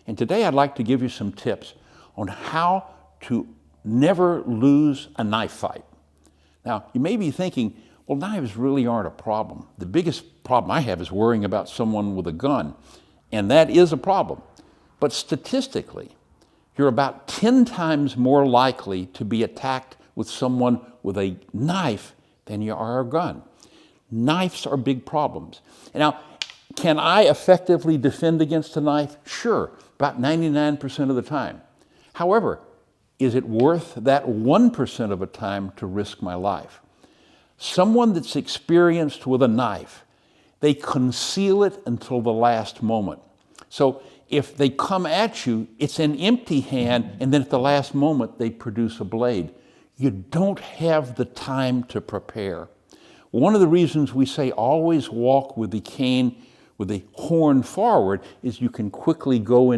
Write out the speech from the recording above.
And today I'd like to give you some tips on how to never lose a knife fight. Now, you may be thinking, well, knives really aren't a problem. The biggest problem I have is worrying about someone with a gun, and that is a problem. But statistically, you're about 10 times more likely to be attacked with someone with a knife than you are a gun. Knives are big problems. Now, can I effectively defend against a knife? Sure, about 99% of the time. However, is it worth that 1% of the time to risk my life? Someone that's experienced with a knife, they conceal it until the last moment. So if they come at you, it's an empty hand, and then at the last moment they produce a blade. You don't have the time to prepare. One of the reasons we say always walk with the cane, with the horn forward, is you can quickly go in